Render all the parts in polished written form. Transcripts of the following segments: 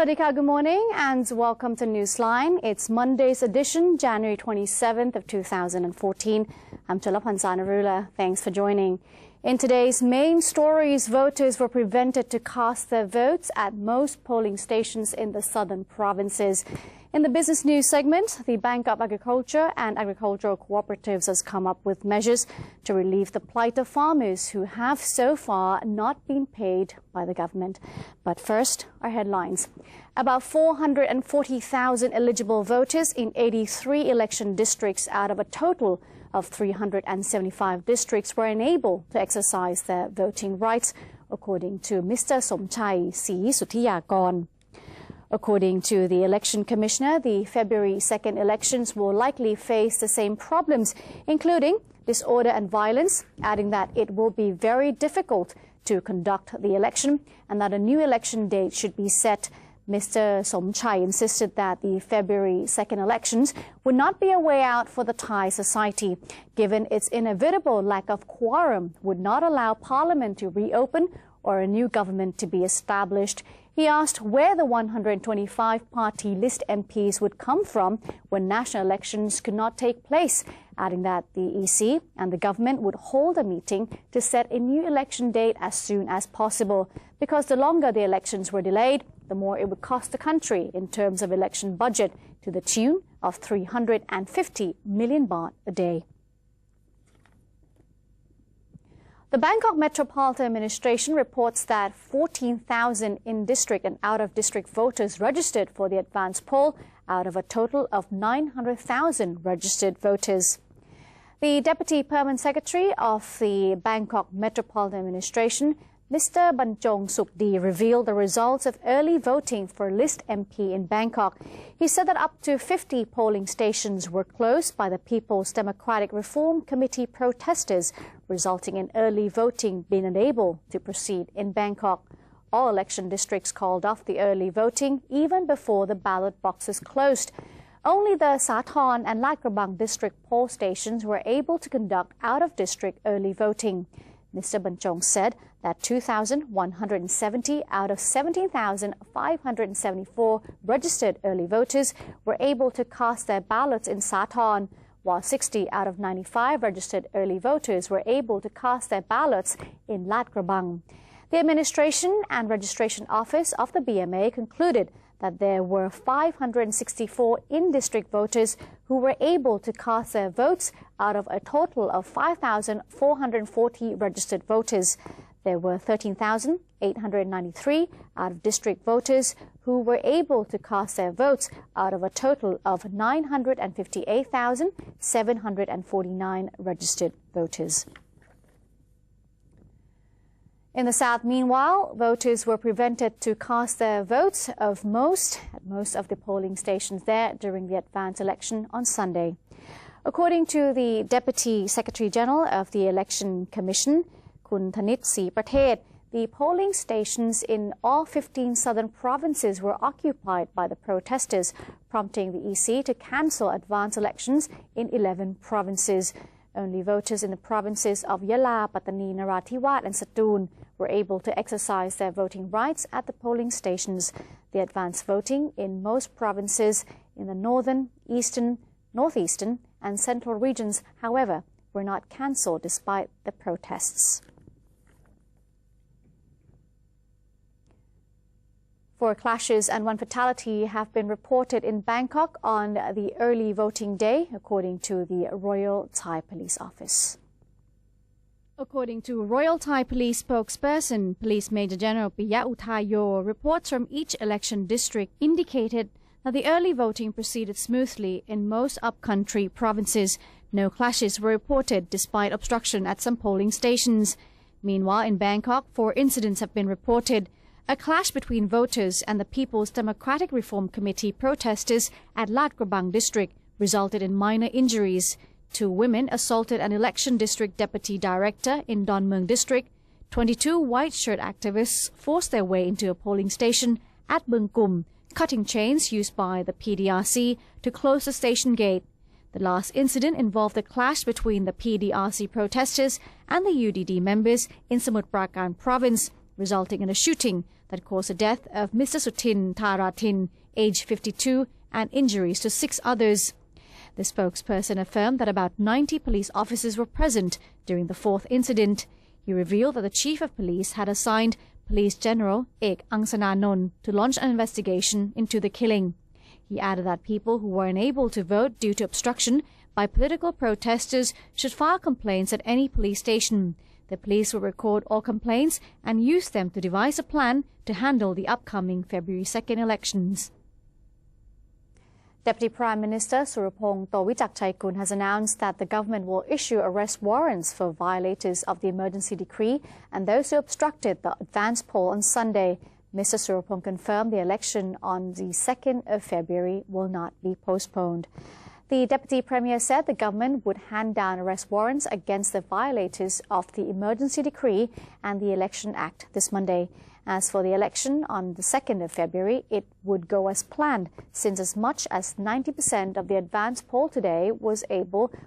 Swadika, good morning and welcome to Newsline. It's Monday's edition, January 27th of 2014. I'm Chalapan Sanarula. Thanks for joining. In today's main stories, voters were prevented to cast their votes at most polling stations in the southern provinces. In the business news segment, the Bank of Agriculture and Agricultural Cooperatives has come up with measures to relieve the plight of farmers who have so far not been paid by the government. But first, our headlines. About 440,000 eligible voters in 83 election districts out of a total of 375 districts were unable to exercise their voting rights, according to Mr. Somchai Sri Suthiyakorn. According to the Election Commissioner, the February 2nd elections will likely face the same problems, including disorder and violence, adding that it will be very difficult to conduct the election and that a new election date should be set. Mr. Somchai insisted that the February 2nd elections would not be a way out for the Thai society, given its inevitable lack of quorum would not allow Parliament to reopen or a new government to be established. He asked where the 125-party list MPs would come from when national elections could not take place, adding that the EC and the government would hold a meeting to set a new election date as soon as possible, because the longer the elections were delayed, the more it would cost the country in terms of election budget to the tune of 350 million baht a day. The Bangkok Metropolitan Administration reports that 14,000 in-district and out-of-district voters registered for the advance poll out of a total of 900,000 registered voters. The Deputy Permanent Secretary of the Bangkok Metropolitan Administration, Mr. Banchong Sukdi, revealed the results of early voting for List MP in Bangkok. He said that up to 50 polling stations were closed by the People's Democratic Reform Committee protesters, resulting in early voting being unable to proceed in Bangkok. All election districts called off the early voting even before the ballot boxes closed. Only the Sathorn and Lat Krabang district poll stations were able to conduct out-of-district early voting. Mr. Banchong said that 2,170 out of 17,574 registered early voters were able to cast their ballots in Sathorn, while 60 out of 95 registered early voters were able to cast their ballots in Lat Krabang. The Administration and Registration Office of the BMA concluded that there were 564 in-district voters who were able to cast their votes out of a total of 5,440 registered voters. There were 13,893 out-of-district voters who were able to cast their votes out of a total of 958,749 registered voters. In the south, meanwhile, voters were prevented to cast their votes at most of the polling stations there during the advance election on Sunday. According to the Deputy Secretary General of the Election Commission, Kun Thanit Sri Pratet, the polling stations in all 15 southern provinces were occupied by the protesters, prompting the EC to cancel advance elections in 11 provinces. Only voters in the provinces of Yala, Pattani, Narathiwat and Satun were able to exercise their voting rights at the polling stations. The advance voting in most provinces in the northern, eastern, northeastern and central regions, however, were not cancelled despite the protests. 4 clashes and 1 fatality have been reported in Bangkok on the early voting day, according to the Royal Thai Police Office. According to Royal Thai Police spokesperson, Police Major General Piya Utayo, reports from each election district indicated that the early voting proceeded smoothly in most up-country provinces. No clashes were reported despite obstruction at some polling stations. Meanwhile, in Bangkok, 4 incidents have been reported. A clash between voters and the People's Democratic Reform Committee protesters at Lat Krabang district resulted in minor injuries. 2 women assaulted an election district deputy director in Don Mueang district. 22 white shirt activists forced their way into a polling station at Bung Kum, cutting chains used by the PDRC to close the station gate. The last incident involved a clash between the PDRC protesters and the UDD members in Samut Prakan province, resulting in a shooting. that caused the death of Mr. Sutin Tharatin, aged 52, and injuries to 6 others. The spokesperson affirmed that about 90 police officers were present during the 4th incident. He revealed that the chief of police had assigned Police General Ek Angsananon to launch an investigation into the killing. He added that people who were unable to vote due to obstruction by political protesters should file complaints at any police station. The police will record all complaints and use them to devise a plan to handle the upcoming February 2nd elections. Deputy Prime Minister Surapong Tawichakchaikun has announced that the government will issue arrest warrants for violators of the emergency decree and those who obstructed the advance poll on Sunday. Mr. Surapong confirmed the election on the 2nd of February will not be postponed. The Deputy Premier said the government would hand down arrest warrants against the violators of the emergency decree and the Election Act this Monday. As for the election on the 2nd of February, it would go as planned, since as much as 90% of the advance poll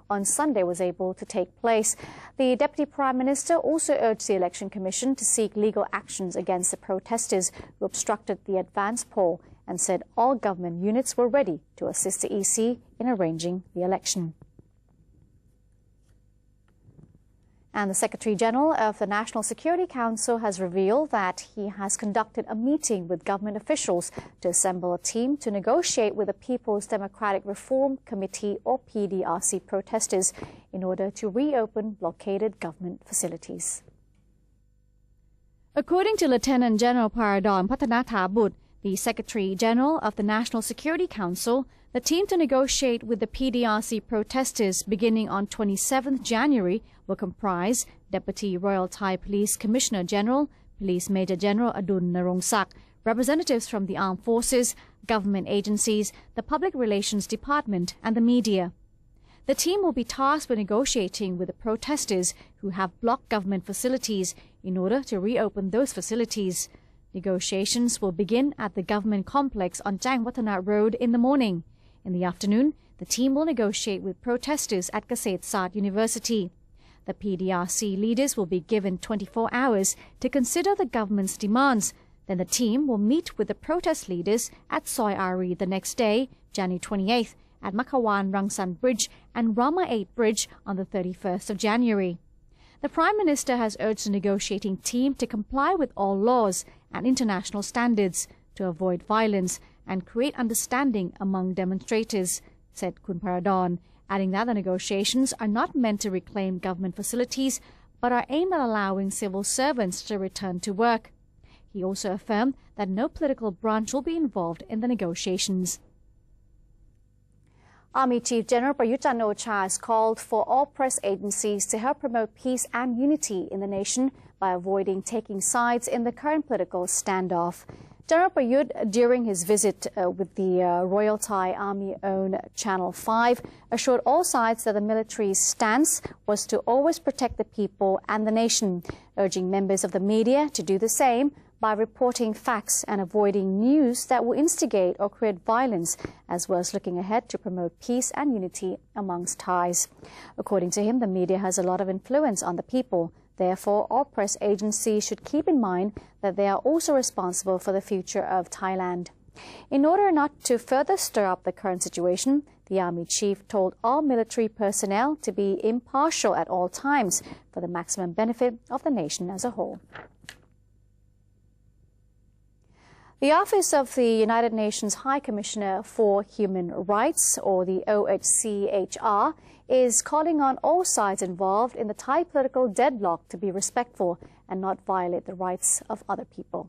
on Sunday was able to take place. The Deputy Prime Minister also urged the Election Commission to seek legal actions against the protesters who obstructed the advance poll and said all government units were ready to assist the EC in arranging the election. And the Secretary-General of the National Security Council has revealed that he has conducted a meeting with government officials to assemble a team to negotiate with the People's Democratic Reform Committee or PDRC protesters in order to reopen blockaded government facilities. According to Lieutenant General Paradon Patanatabut, the Secretary-General of the National Security Council, the team to negotiate with the PDRC protesters beginning on 27th January will comprise Deputy Royal Thai Police Commissioner General, Police Major General Adun Narongsak, representatives from the armed forces, government agencies, the Public Relations Department, and the media. The team will be tasked with negotiating with the protesters who have blocked government facilities in order to reopen those facilities. Negotiations will begin at the government complex on Jangwatana Road in the morning. In the afternoon, the team will negotiate with protesters at Kasetsart University. The PDRC leaders will be given 24 hours to consider the government's demands. Then the team will meet with the protest leaders at Soi Ari the next day, January 28th, at Makawan Rangsan Bridge and Rama 8 Bridge on the 31st of January. The Prime Minister has urged the negotiating team to comply with all laws and international standards to avoid violence and create understanding among demonstrators, said Kun Paradon, adding that the negotiations are not meant to reclaim government facilities but are aimed at allowing civil servants to return to work. He also affirmed that no political branch will be involved in the negotiations. Army Chief General Prayut Chan-o-cha has called for all press agencies to help promote peace and unity in the nation by avoiding taking sides in the current political standoff. General Prayut, during his visit with the Royal Thai Army-owned Channel 5, assured all sides that the military's stance was to always protect the people and the nation, urging members of the media to do the same by reporting facts and avoiding news that will instigate or create violence, as well as looking ahead to promote peace and unity amongst Thais. According to him, the media has a lot of influence on the people. Therefore, all press agencies should keep in mind that they are also responsible for the future of Thailand. In order not to further stir up the current situation, the Army Chief told all military personnel to be impartial at all times for the maximum benefit of the nation as a whole. The Office of the United Nations High Commissioner for Human Rights, or the OHCHR, is calling on all sides involved in the Thai political deadlock to be respectful and not violate the rights of other people.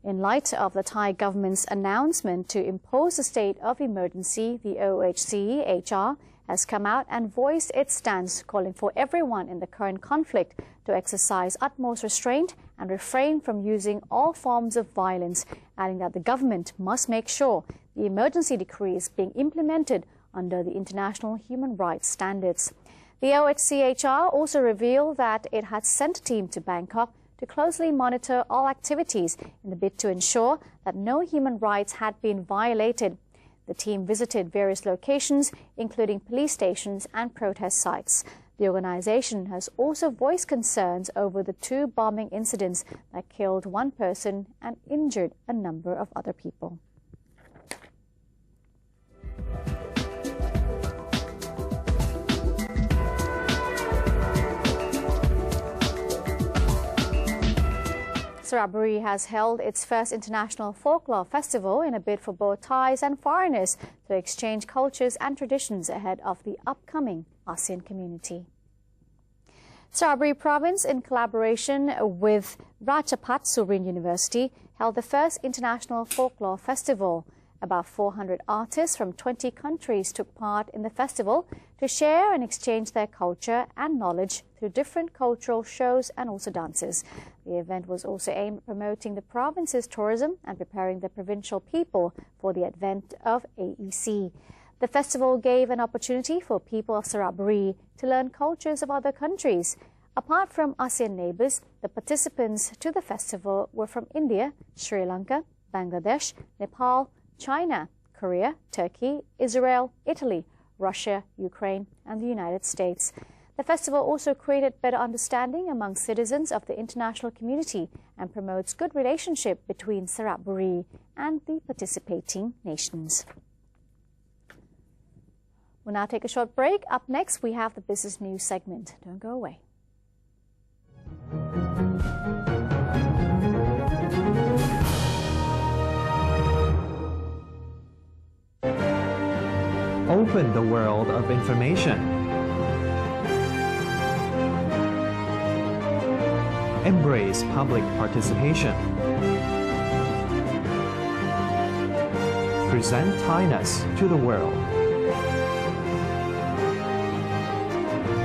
In light of the Thai government's announcement to impose a state of emergency, the OHCHR has come out and voiced its stance, calling for everyone in the current conflict to exercise utmost restraint and refrain from using all forms of violence, adding that the government must make sure the emergency decree is being implemented under the international human rights standards. The OHCHR also revealed that it had sent a team to Bangkok to closely monitor all activities in the bid to ensure that no human rights had been violated. The team visited various locations, including police stations and protest sites. The organization has also voiced concerns over the 2 bombing incidents that killed 1 person and injured a number of other people. Serabury has held its first international folklore festival in a bid for both Thais and foreigners to exchange cultures and traditions ahead of the upcoming ASEAN community. Serabury Province, in collaboration with Ratchapat Surin University, held the first international folklore festival. About 400 artists from 20 countries took part in the festival to share and exchange their culture and knowledge through different cultural shows and also dances. The event was also aimed at promoting the province's tourism and preparing the provincial people for the advent of AEC. The festival gave an opportunity for people of Serabury to learn cultures of other countries. Apart from ASEAN neighbours, the participants to the festival were from India, Sri Lanka, Bangladesh, Nepal, China, Korea, Turkey, Israel, Italy, Russia, Ukraine, and the United States. The festival also created better understanding among citizens of the international community and promotes good relationship between Serabury and the participating nations. We'll now take a short break. Up next, we have the business news segment. Don't go away. Open the world of information. Embrace public participation. Present Thainess to the world.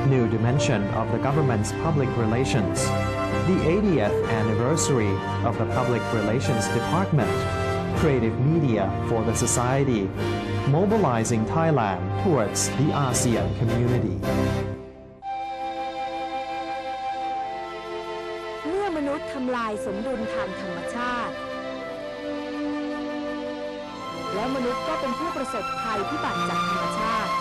New dimension of the government's public relations. The 80th anniversary of the Public Relations Department. Creative media for the society. Mobilizing Thailand towards the ASEAN community. เมื่อมนุษย์ทำลายสมดุลทางธรรมชาติและมนุษย์ก็เป็นผู้ประสบภัยพิบัติจากธรรมชาติ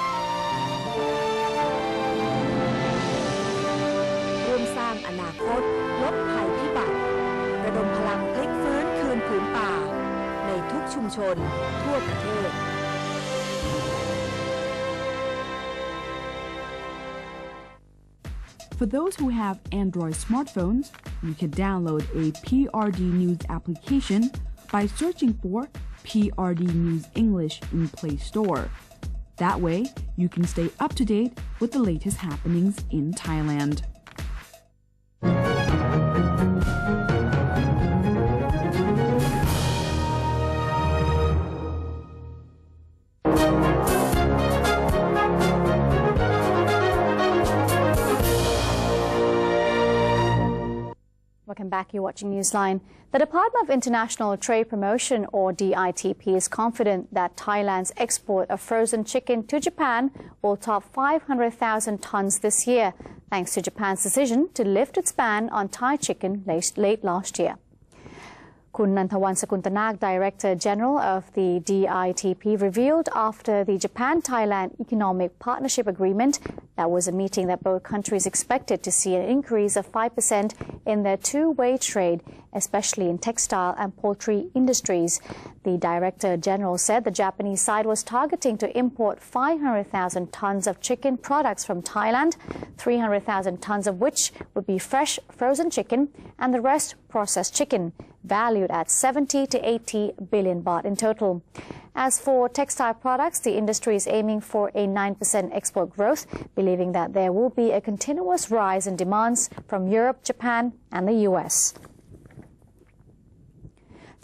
ร่วมสร้างอนาคตลดภัยพิบัติระดมพลังพลิกฟื้นคืนผืนป่าในทุกชุมชนทั่วประเทศFor those who have Android smartphones, you can download a PRD News application by searching for PRD News English in Play Store. That way, you can stay up to date with the latest happenings in Thailand. Welcome back. You're watching Newsline. The Department of International Trade Promotion, or DITP, is confident that Thailand's export of frozen chicken to Japan will top 500,000 tons this year, thanks to Japan's decision to lift its ban on Thai chicken late last year. Kun Nantawan Sakuntanak, Director General of the DITP, revealed after the Japan-Thailand Economic Partnership Agreement that was a meeting that both countries expected to see an increase of 5% in their two-way trade, especially in textile and poultry industries. The Director General said the Japanese side was targeting to import 500,000 tons of chicken products from Thailand, 300,000 tons of which would be fresh frozen chicken and the rest processed chicken, valued at 70 to 80 billion baht in total. As for textile products, the industry is aiming for a 9% export growth, believing that there will be a continuous rise in demands from Europe, Japan, and the US.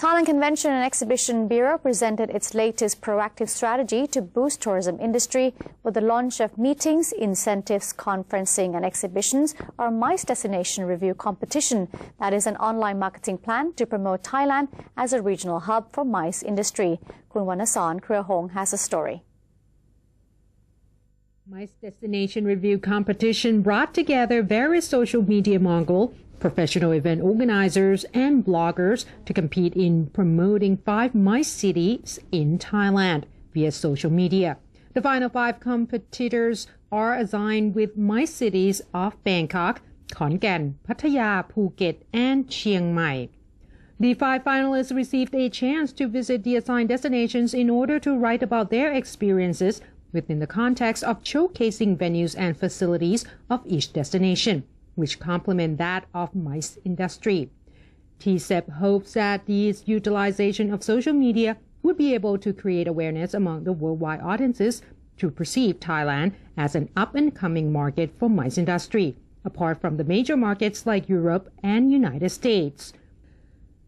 Thailand Convention and Exhibition Bureau presented its latest proactive strategy to boost tourism industry with the launch of meetings, incentives, conferencing and exhibitions, or MICE Destination Review Competition. That is an online marketing plan to promote Thailand as a regional hub for MICE industry. Kun Wanasan Kriahong has a story. MICE Destination Review Competition brought together various social media moguls, professional event organizers and bloggers to compete in promoting 5 MICE cities in Thailand via social media. The final 5 competitors are assigned with MICE cities of Bangkok, Khon Kaen, Pattaya, Phuket, and Chiang Mai. The 5 finalists received a chance to visit the assigned destinations in order to write about their experiences within the context of showcasing venues and facilities of each destination, which complement that of MICE industry. TCEP hopes that this utilization of social media would be able to create awareness among the worldwide audiences to perceive Thailand as an up-and-coming market for MICE industry, apart from the major markets like Europe and United States.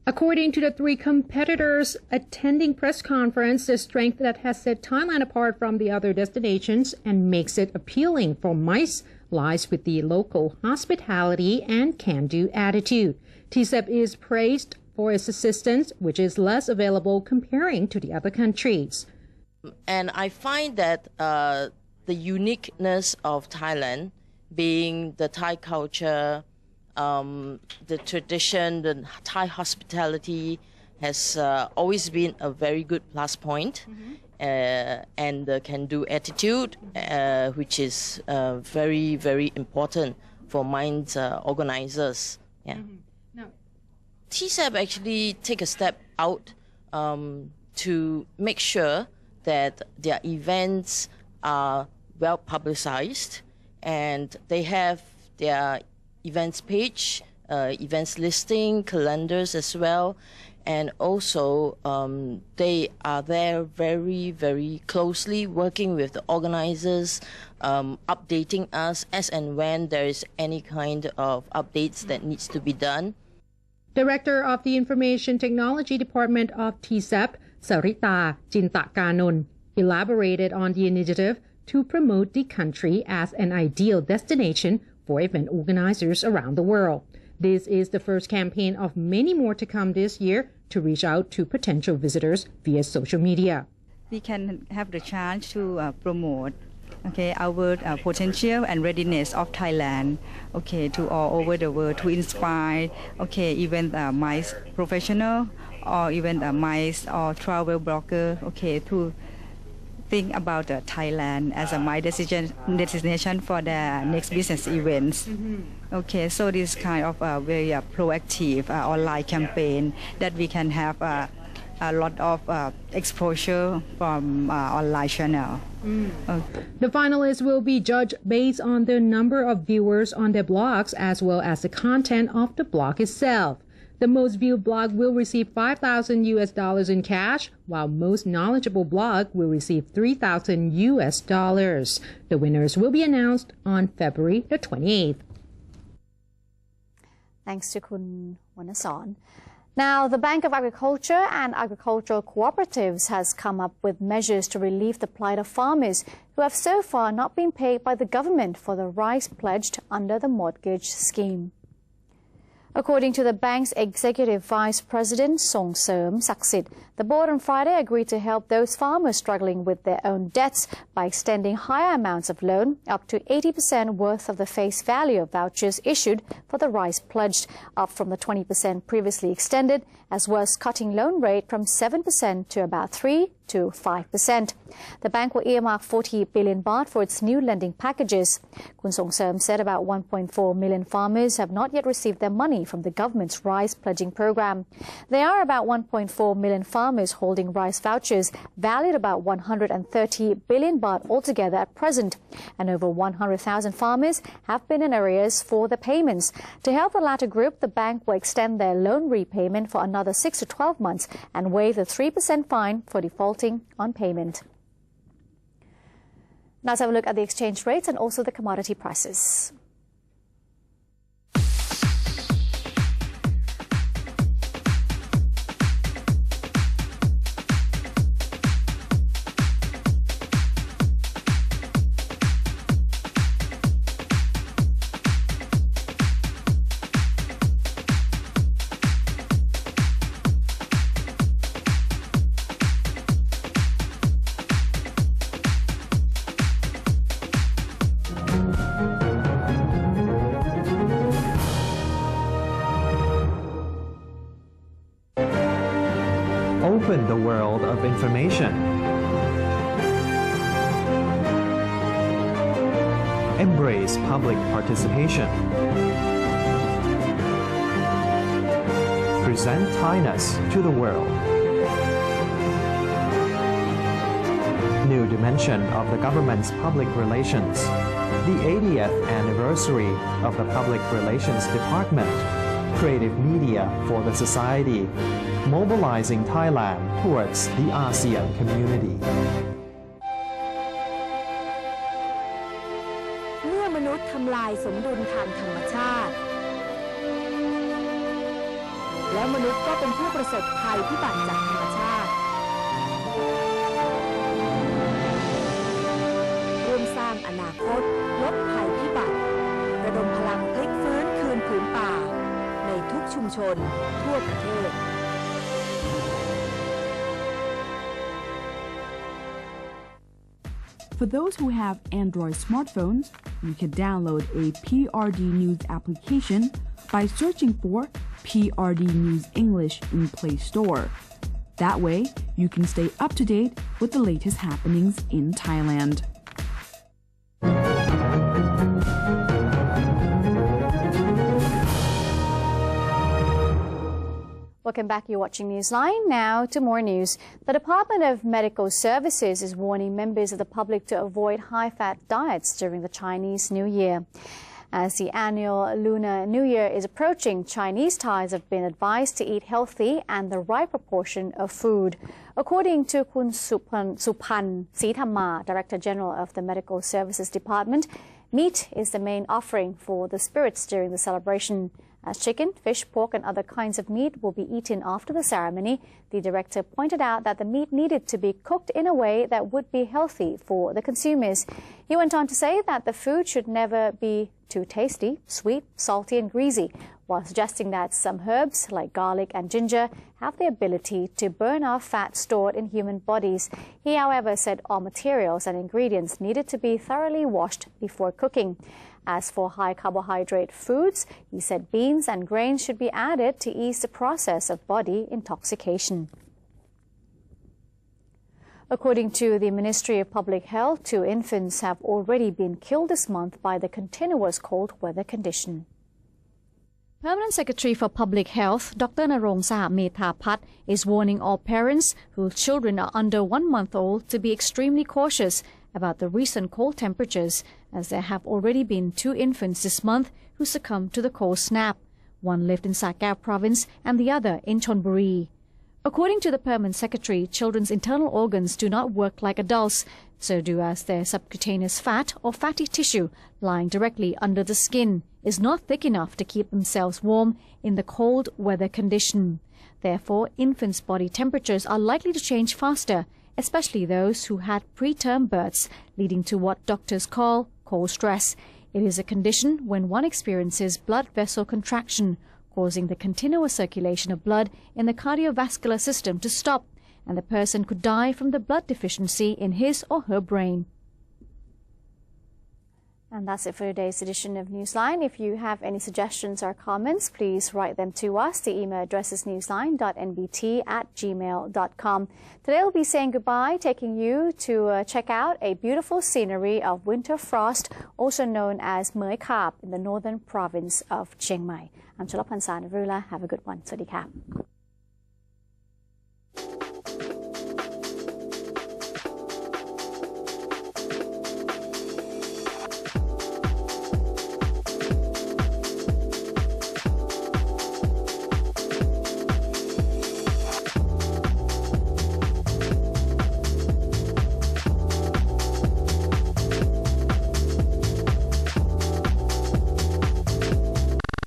According to the 3 competitors attending press conference, the strength that has set Thailand apart from the other destinations and makes it appealing for MICE lies with the local hospitality and can-do attitude. TCEP is praised for its assistance, which is less available comparing to the other countries. And I find that the uniqueness of Thailand, being the Thai culture, the tradition, the Thai hospitality has always been a very good plus point, and the can-do attitude, which is very, very important for MICE organizers. Yeah. TCEP actually take a step out to make sure that their events are well publicized, and they have their events page, events listing, calendars as well, and also they are there very, very closely working with the organizers, updating us as and when there is any kind of updates that needs to be done. Director of the Information Technology Department of TCEP, Sarita Jintakanun, elaborated on the initiative to promote the country as an ideal destination for event organizers around the world. This is the first campaign of many more to come this year to reach out to potential visitors via social media. We can have the chance to promote our potential and readiness of Thailand, to all over the world, to inspire, even MICE professional or even MICE or travel blogger, to think about Thailand as a MICE destination for the next business events. So this kind of very proactive online campaign that we can have a lot of exposure from online channel. The finalists will be judged based on the number of viewers on their blogs as well as the content of the blog itself. The most viewed blog will receive $5,000 in cash, while most knowledgeable blog will receive $3,000. The winners will be announced on February the 28th. Thanks to Kun Wanason. Now, the Bank of Agriculture and agricultural cooperatives has come up with measures to relieve the plight of farmers who have so far not been paid by the government for the rice pledged under the mortgage scheme. According to the bank's Executive Vice President, Song Serm Saksit, the board on Friday agreed to help those farmers struggling with their own debts by extending higher amounts of loan, up to 80% worth of the face value of vouchers issued for the rice pledged, up from the 20% previously extended, as well as cutting loan rate from 7% to about 3 to 5%. The bank will earmark 40 billion baht for its new lending packages. Kun Song Serm said about 1.4 million farmers have not yet received their money from the government's rice pledging program. There are about 1.4 million farmers holding rice vouchers valued about 130 billion baht altogether at present, and over 100,000 farmers have been in arrears for the payments. To help the latter group, the bank will extend their loan repayment for another 6 to 12 months and waive the 3% fine for defaulting on payment. Now let's have a look at the exchange rates and also the commodity prices. Open the world of information. encourage public participation. Present Thainess to the world. New dimension of the government's public relations. The 80th anniversary of the Public Relations Department. Creative media for the society. Mobilizing Thailand towards the ASEAN community. เมื่อมนุษย์ทำลายสมดุลทางธรรมชาติแล้วมนุษย์ก็เป็นผู้ประสบภัยพิบัติจากธรรมชาติร่วมสร้างอนาคตลดภัยพิบัติระดมพลังพลิกฟื้นคืนผืนป่าในทุกชุมชนทั่วประเทศFor those who have Android smartphones, you can download a PRD News application by searching for PRD News English in Play Store. That way, you can stay up to date with the latest happenings in Thailand. Welcome back. You're watching Newsline. Now to more news. The Department of Medical Services is warning members of the public to avoid high-fat diets during the Chinese New Year. As the annual Lunar New Year is approaching, Chinese Thais have been advised to eat healthy and the right proportion of food. According to Kun Supan Sithamma, Director General of the Medical Services Department, meat is the main offering for the spirits during the celebration. As chicken, fish, pork and other kinds of meat will be eaten after the ceremony, the director pointed out that the meat needed to be cooked in a way that would be healthy for the consumers. He went on to say that the food should never be too tasty, sweet, salty and greasy, while suggesting that some herbs like garlic and ginger have the ability to burn off fat stored in human bodies. He, however, said all materials and ingredients needed to be thoroughly washed before cooking. As for high-carbohydrate foods, he said beans and grains should be added to ease the process of body intoxication. According to the Ministry of Public Health, 2 infants have already been killed this month by the continuous cold weather condition. Permanent Secretary for Public Health, Dr. Narong Sahamethapat, is warning all parents whose children are under 1 month old to be extremely cautious about the recent cold temperatures, as there have already been 2 infants this month who succumbed to the cold snap. One lived in Sakao province and the other in Chonburi. According to the Permanent Secretary, children's internal organs do not work like adults, so do as their subcutaneous fat or fatty tissue lying directly under the skin is not thick enough to keep themselves warm in the cold weather condition. Therefore, infants' body temperatures are likely to change faster, especially those who had preterm births, leading to what doctors call cold stress. It is a condition when one experiences blood vessel contraction, causing the continuous circulation of blood in the cardiovascular system to stop, and the person could die from the blood deficiency in his or her brain. And that's it for today's edition of Newsline. If you have any suggestions or comments, please write them to us. The email address is newsline.nbt@gmail.com. Today we'll be saying goodbye, taking you to check out a beautiful scenery of winter frost, also known as Mới Khap in the northern province of Chiang Mai. I'm Chalapan Sanarula. Have a good one. Sawasdee ka.